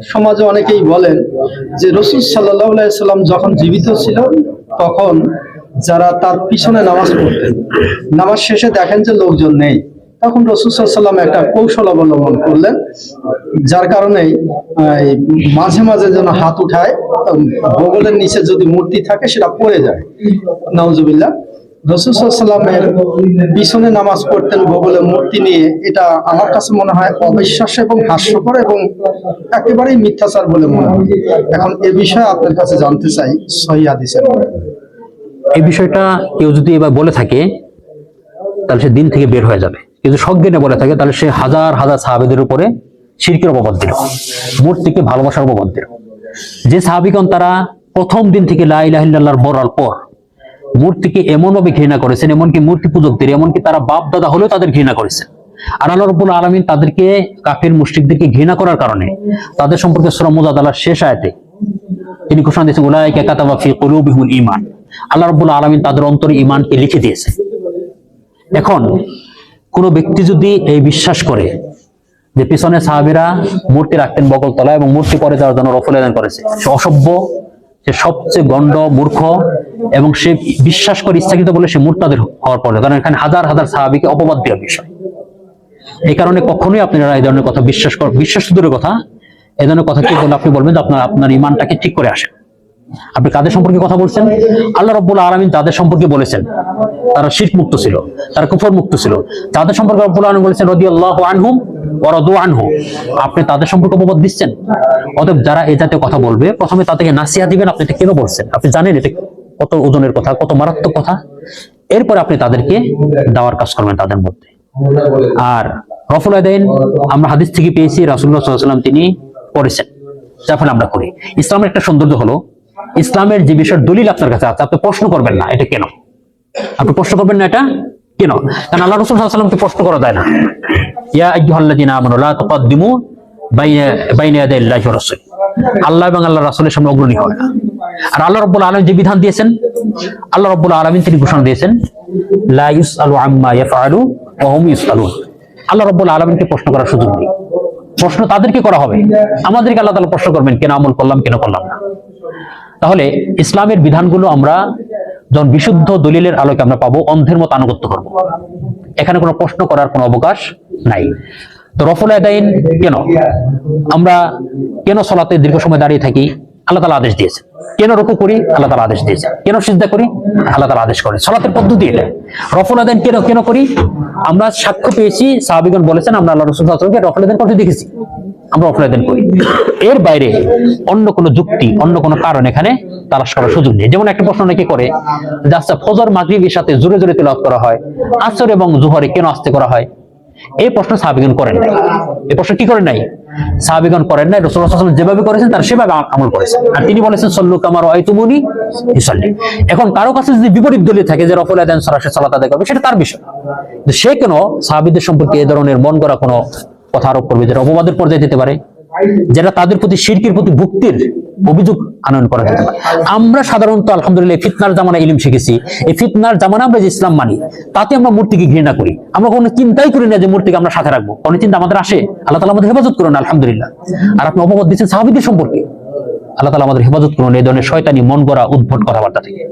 সমাজে অনেকেই বলেন যে রাসূল সাল্লাল্লাহু আলাইহি সাল্লাম যখন জীবিত ছিল তখন যারা তার পিছনে নামাজ পড়তেন, নামাজ শেষে দেখেন যে লোকজন নেই, তখন রাসূল সাল্লাল্লাহু আলাইহি সাল্লাম একটা কৌশল অবলম্বন করলেন, যার কারণে মাঝে মাঝে যেন হাত উঠায়, বগলের নিচে যদি মূর্তি থাকে সেটা পড়ে যায়। নাউজুবিল্লাহ। রাসূল সাল্লাল্লাহু আলাইহি সাল্লামের পিছনে নামাজ পড়তেন বগলে মূর্তি নিয়ে, এটা আমার কাছে মনে হয় অবিশ্বাস্য এবং হাস্যকর এবং একেবারেই মিথ্যাচার বলে মনে হয়। এখন এ বিষয়ে আপনার কাছে জানতে চাই সহিহ হাদিসের এই বিষয়টা কেউ যদি এবার বলে থাকে তাহলে সে দিন থেকে বের হয়ে যাবে। কিন্তু সজ্ঞানে বলে থাকে তাহলে সে হাজার হাজার সাহাবীদের উপরে শিরকের অপবাদ দিল, মূর্তিকে ভালোবাসার অপবাদ দিল। যে সাহাবীগণ তারা প্রথম দিন থেকে লা ইলাহা ইল্লাল্লাহর বলার পর মূর্তিকে এমনভাবে ঘৃণা করেছেন, এমনকি মূর্তি পূজকদের, এমনকি তারা বাপ দাদা হলেও তাদের ঘৃণা করেছেন। আর আল্লাহ রাব্বুল আলামিন তাদেরকে, কাফির মুশরিকদেরকে ঘৃণা করার কারণে তাদের সম্পর্কে সূরা মুজাদালার শেষ আয়াতে তিনি ঘোষণা দিয়েছেন উলাইকা কাতাবা ফি কুলুবিহিমুল ঈমান। আল্লাহ রাব্বুল আলামিন তাদের অন্তরে ঈমানকে লিখে দিয়েছে। এখন কোন ব্যক্তি যদি এই বিশ্বাস করে যে পিছনে সাহাবীরা মূর্তি রাখতেন বগল তলায় এবং মূর্তি পরে যাওয়ার জন্য রফল আদান করেছে, সে অসভ্য, সে সবচেয়ে গণ্ড মূর্খ, এবং সে বিশ্বাস করে ইচ্ছাকৃত বলে সে মুরতাদের হওয়ার পরে, কারণ এখানে হাজার হাজার সাহাবীকে অপবাদ দেওয়ার বিষয়। এই কারণে কখনোই আপনারা এই ধরনের কথা বিশ্বাস দূরের কথা, এই ধরনের কথা কি বলে আপনি বলবেন যে আপনার ঈমানটাকে ঠিক করে আসেন। আপনি কাদের সম্পর্কে কথা বলছেন? আল্লাহ রাব্বুল আলামিন যাদের সম্পর্কে বলেছেন তারা শিরক মুক্ত ছিল, তারা কুফর মুক্ত ছিল, তাদের সম্পর্কে রাব্বুল আলামিন বলেছেন রাদিয়াল্লাহু আনহুম ওয়া রাদু আনহু। আপনি তাদের সম্পর্কে অপবাদ দিচ্ছেন। অতএব যারা এই জাতীয় কথা বলবে প্রথমে তাদেরকে নাসিহত দিবেন, আপনি এটা কেন বলছেন, আপনি জানেন এটা কত ওজনের কথা, কত মারাত্মক কথা। এরপরে আপনি তাদেরকে দাওয়ার কাজ করবেন তাদের মধ্যে। আর রফল আদাইন আমরা হাদিস থেকে পেয়েছি রাসূলুল্লাহ সাল্লাল্লাহু আলাইহি ওয়াসাল্লাম তিনি করেছেন, যার ফলে আমরা করি। ইসলামের একটা সৌন্দর্য হলো ইসলামের যে বিষয়ের দলিল আপনার কাছে আছে আপনি প্রশ্ন করবেন না এটা কেন, আপনি প্রশ্ন করবেন না এটা কেন, কারণ আল্লাহ রাসূল সাল্লাল্লাহু আলাইহি ওয়াসাল্লামকে প্রশ্ন করা যায় না। ইয়া আইয়ুহাল্লাযিনা আমানু লা তুকদ্দিমু বাইনা ইয়াদাইল্লাহি ওয়া রাসূলি। আল্লাহ এবং আল্লাহর রাসূলের সামনে অগ্রণী হয় না। আর আল্লাহ রাব্বুল আলামিন যে বিধান দিয়েছেন, আল্লাহ রাব্বুল আলামিন তিনি ঘোষণা দিয়েছেন লা ইউসআলু আম্মা ইয়াফআলু ওয়া হুম ইউসআলুন। আল্লাহ রাব্বুল আলামিনকে প্রশ্ন করার সুযোগ নেই, প্রশ্ন তাদেরকে করা হবে। আমাদেরকে আল্লাহ তাআলা প্রশ্ন করবেন কেন আমল করলাম কেন করলাম না। তাহলে ইসলামের বিধানগুলো আমরা যখন বিশুদ্ধ দলিলের আলোকে আমরা পাবো, অন্ধের মতো আনুগত্য করব, এখানে কোনো প্রশ্ন করার কোনো অবকাশ নাই। তো রফল আদাইন কেন, আমরা কেন সালাতে দীর্ঘ সময় দাঁড়িয়ে থাকি, আল্লাহ তাআলা আদেশ দিয়েছে। কেন রুকু করি, আল্লাহ তাআলা আদেশ দিয়েছে। কেন সিজদা করি, আল্লাহ তাআলা আদেশ করেন। সালাতের পদ্ধতি এটা। রফল আদাইন কেন করি, আমরা সাক্ষ্য পেয়েছি, সাহাবীগণ বলেছেন আমরা আল্লাহ রাসূল সাল্লাল্লাহু আলাইহি ওয়াসাল্লামকে রফল আদাইন করতে দেখেছি, আমরা রফল আদাইন করি। এর বাইরে অন্য কোনো যুক্তি, অন্য কোনো কারণ এখানে তালাশ করার সুযোগ নেই। যেমন একটা প্রশ্ন অনেকে করে যে আচ্ছা ফজর মাগরিবের সাথে জোরে জোরে তেলাওয়াত করা হয়, আসর এবং জোহরে কেন আস্তে করা হয়? এই প্রশ্ন সাহাবীগণ করেন নাই। এই প্রশ্ন কি করেন নাই? সাহাবীগণ করেন নাই। রাসূলুল্লাহ সাল্লাল্লাহু আলাইহি ওয়াসাল্লাম যেভাবে করেছেন তারা সেভাবে আমল করেছেন। আর তিনি বলেছেন সল্লু কামা রাআইতুমুনি ইউসাল্লি। এখন কারো কাছে যদি বিপরীত দলিল থাকে যে রফল আদান সরাসরি সালাত আদায় করবে, সেটা তার বিষয়। সে কেন সাহাবীদের সম্পর্কে এই ধরনের মন গড়া কোনো কথা আরোপ করবে যেটা অপবাদের পর্যায়ে যেতে পারে, যেটা তাদের প্রতি শিরকের প্রতি ভক্তির অভিযোগ আনয়ন করা যেতে পারে। আমরা সাধারণত আলহামদুলিল্লাহ ফিতনার জামানায় ইলম শিখেছি। এই ফিতনার জামানা আমরা যে ইসলাম মানি তাতে আমরা মূর্তিকে ঘৃণা করি। আমরা কোনো চিন্তাই করি না যে মূর্তিকে আমরা সাথে রাখবো, কোনো চিন্তা আমাদের আসে? আল্লাহ তাআলা আমাদের হেফাজত করুন আলহামদুলিল্লাহ। আর আপনি অপবাদ দিচ্ছেন সাহাবীদের সম্পর্কে, আল্লাহ তাআলা আমাদের হেফাজত করুন এই ধরনের শয়তানি মন গড়া উদ্ভট কথাবার্তা থেকে।